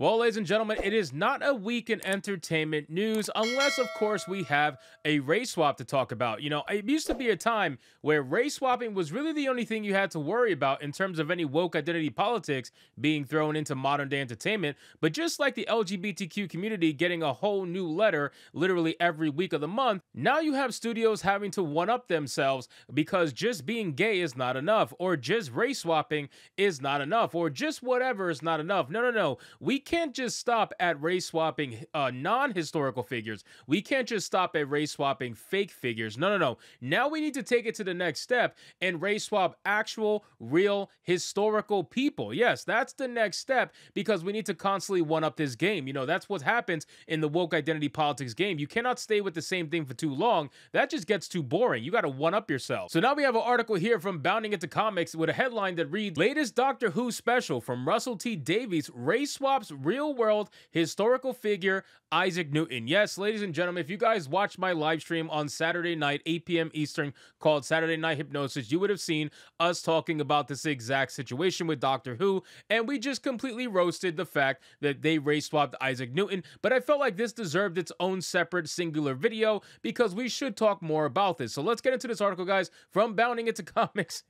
Well, ladies and gentlemen, it is not a week in entertainment news unless, of course, we have a race swap to talk about. It used to be a time where race swapping was really the only thing you had to worry about in terms of any woke identity politics being thrown into modern day entertainment. But just like the LGBTQ community getting a whole new letter literally every week of the month, now you have studios having to one up themselves because just being gay is not enough, or just race swapping is not enough, or just whatever is not enough. No. We can't just stop at race swapping non-historical figures. We can't just stop at race swapping fake figures. No. Now we need to take it to the next step and race swap actual, real, historical people. Yes, that's the next step because we need to constantly one-up this game. That's what happens in the woke identity politics game. You cannot stay with the same thing for too long. That just gets too boring. You got to one-up yourself. So now we have an article here from Bounding Into Comics with a headline that reads, "Latest Doctor Who special from Russell T Davies race swaps real-world historical figure Isaac Newton." Yes, ladies and gentlemen, if you guys watched my live stream on Saturday night, 8 p.m. Eastern, called Saturday Night Hypnosis, you would have seen us talking about this exact situation with Doctor Who, and we just completely roasted the fact that they race swapped Isaac Newton, but I felt like this deserved its own separate singular video because we should talk more about this. So let's get into this article, guys, from Bounding Into Comics.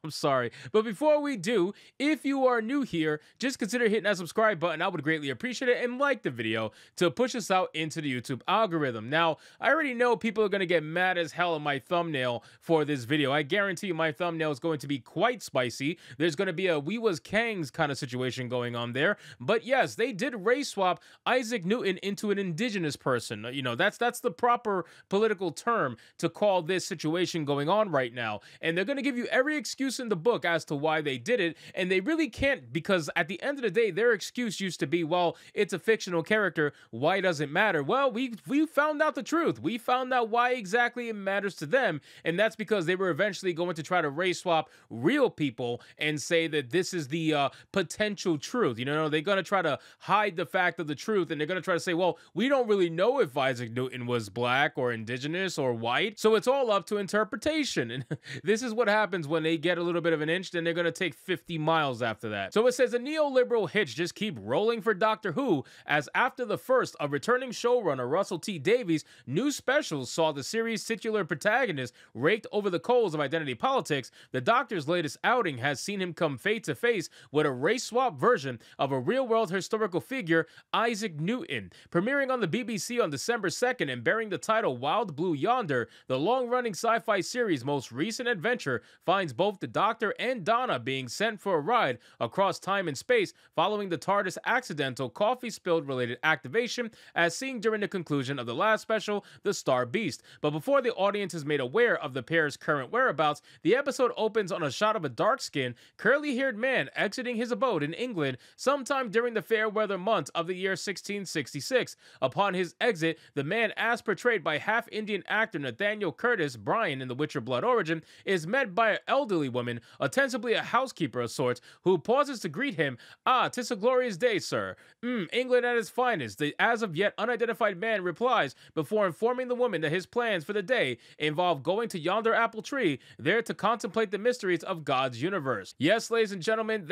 I'm sorry. But before we do, if you are new here, just consider hitting that subscribe button. I would greatly appreciate it, and like the video to push us out into the YouTube algorithm. Now, I already know people are going to get mad as hell in my thumbnail for this video. I guarantee you my thumbnail is going to be quite spicy. There's going to be a We Was Kangs kind of situation going on there. But yes, they did race swap Isaac Newton into an indigenous person. That's the proper political term to call this situation going on right now. And they're going to give you every excuse in the book as to why they did it, and they really can't, because at the end of the day their excuse used to be, well, it's a fictional character, why does it matter? Well, we found out the truth. We found out why exactly it matters to them, and that's because they were eventually going to try to race swap real people and say that this is the potential truth. They're going to try to hide the fact of the truth, and they're going to try to say, well, we don't really know if Isaac Newton was black or indigenous or white, so it's all up to interpretation. And this is what happens when they get a little bit of an inch, then they're going to take 50 miles after that. So it says, a neoliberal hits just keep rolling for Doctor Who, as after the first of returning showrunner Russell T Davies' new specials saw the series' titular protagonist raked over the coals of identity politics, the Doctor's latest outing has seen him come face to face with a race swap version of a real-world historical figure, Isaac Newton. Premiering on the BBC on December 2nd and bearing the title Wild Blue Yonder, the long-running sci-fi series' most recent adventure finds both the Doctor and Donna being sent for a ride across time and space following the TARDIS accidental coffee-spilled related activation as seen during the conclusion of the last special, The Star Beast. But before the audience is made aware of the pair's current whereabouts, the episode opens on a shot of a dark-skinned, curly-haired man exiting his abode in England sometime during the fair weather months of the year 1666. Upon his exit, the man, as portrayed by half-Indian actor Nathaniel Curtis Bryan in The Witcher Blood Origin, is met by an elderly woman, ostensibly a housekeeper of sorts, who pauses to greet him. "Ah, 'tis a glorious day, sir. England at its finest," the as of yet unidentified man replies, before informing the woman that his plans for the day involve going to yonder apple tree, there to contemplate the mysteries of God's universe. Yes, ladies and gentlemen,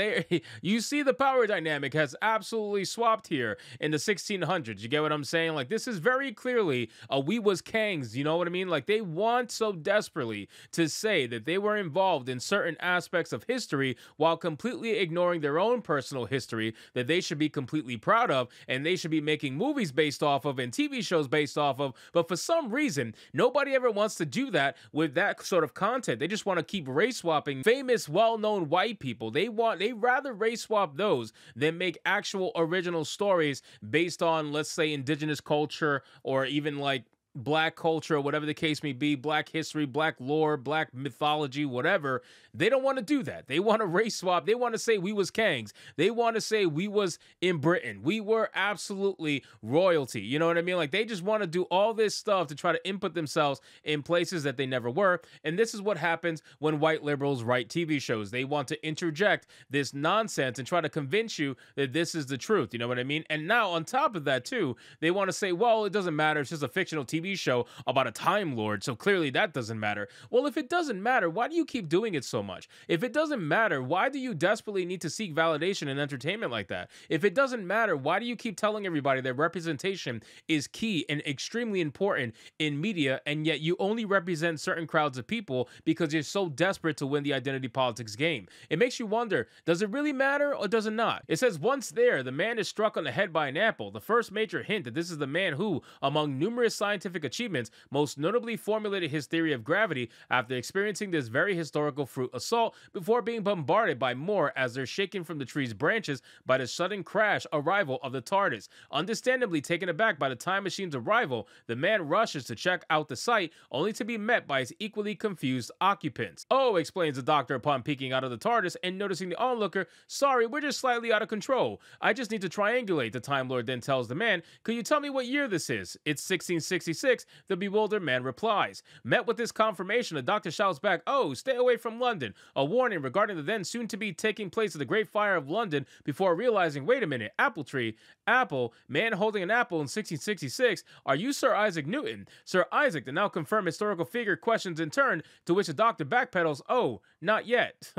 you see the power dynamic has absolutely swapped here in the 1600s. You get what I'm saying? Like, this is very clearly a We Was Kangs, you know what I mean? Like, they want so desperately to say that they were involved in certain aspects of history while completely ignoring their own personal history that they should be completely proud of and they should be making movies based off of and TV shows based off of. But for some reason, nobody ever wants to do that with that sort of content. They just want to keep race swapping famous, well-known white people. They rather race swap those than make actual original stories based on, let's say, indigenous culture or even like black culture, whatever the case may be, black history, black lore, black mythology, whatever. They don't want to do that. They want to race swap. They want to say we was Kangs. They want to say we was in Britain. We were absolutely royalty. You know what I mean? Like, they just want to do all this stuff to try to input themselves in places that they never were. And this is what happens when white liberals write TV shows. They want to interject this nonsense and try to convince you that this is the truth. You know what I mean? And now on top of that too, they want to say, well, it doesn't matter. It's just a fictional TV TV show about a Time Lord, so clearly that doesn't matter. Well, if it doesn't matter, why do you keep doing it so much? If it doesn't matter, why do you desperately need to seek validation in entertainment like that? If it doesn't matter, why do you keep telling everybody that representation is key and extremely important in media, and yet you only represent certain crowds of people because you're so desperate to win the identity politics game? It makes you wonder, does it really matter or does it not? It says, once there, the man is struck on the head by an apple, the first major hint that this is the man who, among numerous scientific achievements, most notably formulated his theory of gravity after experiencing this very historical fruit assault before being bombarded by more as they're shaken from the tree's branches by the sudden crash arrival of the TARDIS. Understandably taken aback by the time machine's arrival, the man rushes to check out the site, only to be met by his equally confused occupants. "Oh," explains the Doctor upon peeking out of the TARDIS and noticing the onlooker, "sorry, we're just slightly out of control. I just need to triangulate," the Time Lord then tells the man. "Could you tell me what year this is?" "It's 1666, the bewildered man replies. Met with this confirmation, the Doctor shouts back, "Oh, stay away from London," a warning regarding the then soon to be taking place of the Great Fire of London, before realizing, wait a minute, apple tree, apple, man holding an apple in 1666, are you Sir Isaac Newton? Sir Isaac, the now confirmed historical figure, questions in turn, to which the Doctor backpedals, "Oh, not yet."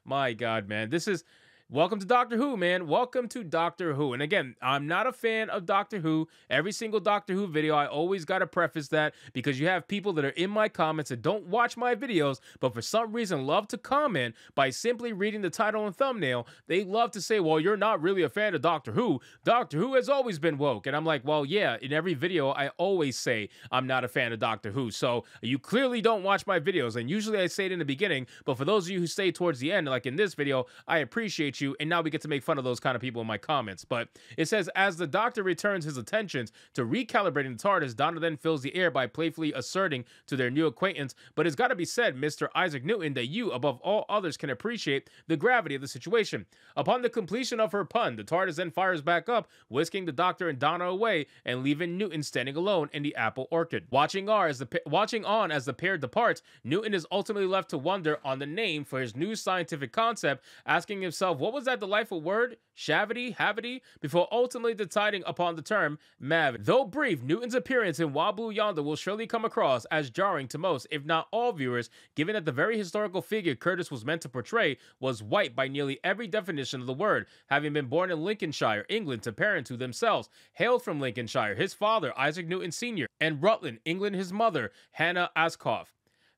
My God, man, this is... Welcome to Doctor Who, man. Welcome to Doctor Who. And again, I'm not a fan of Doctor Who. Every single Doctor Who video, I always got to preface that, because you have people that are in my comments that don't watch my videos, but for some reason love to comment by simply reading the title and thumbnail. They love to say, well, you're not really a fan of Doctor Who. Doctor Who has always been woke. And I'm like, well, yeah, in every video, I always say I'm not a fan of Doctor Who. So you clearly don't watch my videos. And usually I say it in the beginning, but for those of you who stay towards the end, like in this video, I appreciate you. And now we get to make fun of those kind of people in my comments. But it says, as the Doctor returns his attentions to recalibrating the TARDIS, Donna then fills the air by playfully asserting to their new acquaintance, "But it's got to be said, Mr. Isaac Newton, that you, above all others, can appreciate the gravity of the situation." Upon the completion of her pun, the TARDIS then fires back up, whisking the Doctor and Donna away and leaving Newton standing alone in the apple orchard. Watching on as the pair departs, Newton is ultimately left to wonder on the name for his new scientific concept, asking himself, what was that delightful word? Shavity? Havity? Before ultimately deciding upon the term Mav. Though brief, Newton's appearance in Wabu Yonder will surely come across as jarring to most, if not all viewers, given that the very historical figure Curtis was meant to portray was white by nearly every definition of the word, having been born in Lincolnshire, England, to parents who themselves hailed from Lincolnshire, his father, Isaac Newton Sr., and Rutland, England, his mother, Hannah Ascough.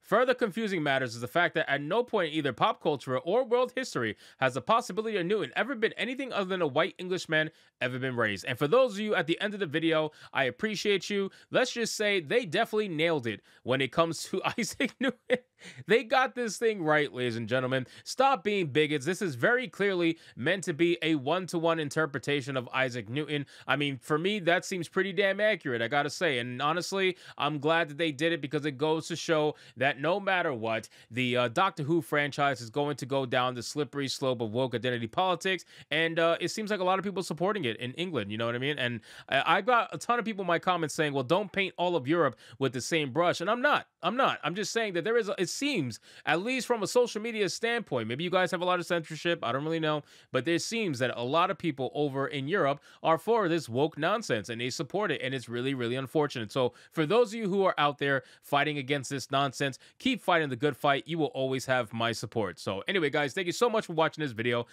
Further confusing matters is the fact that at no point in either pop culture or world history has the possibility of Newton ever been anything other than a white Englishman ever been raised. And for those of you at the end of the video, I appreciate you. Let's just say they definitely nailed it when it comes to Isaac Newton. They got this thing right, ladies and gentlemen. Stop being bigots. This is very clearly meant to be a one-to-one interpretation of Isaac Newton. I mean, for me, that seems pretty damn accurate, I gotta say. And honestly, I'm glad that they did it, because it goes to show that no matter what, the Doctor Who franchise is going to go down the slippery slope of woke identity politics. And it seems like a lot of people supporting it in England, you know what I mean? And I got a ton of people in my comments saying, well, don't paint all of Europe with the same brush. And I'm not. I'm just saying that there is, it seems, at least from a social media standpoint, maybe you guys have a lot of censorship, I don't really know, but there seems that a lot of people over in Europe are for this woke nonsense and they support it, and it's really, really unfortunate. So for those of you who are out there fighting against this nonsense, keep fighting the good fight. You will always have my support. So anyway, guys, thank you so much for watching this video.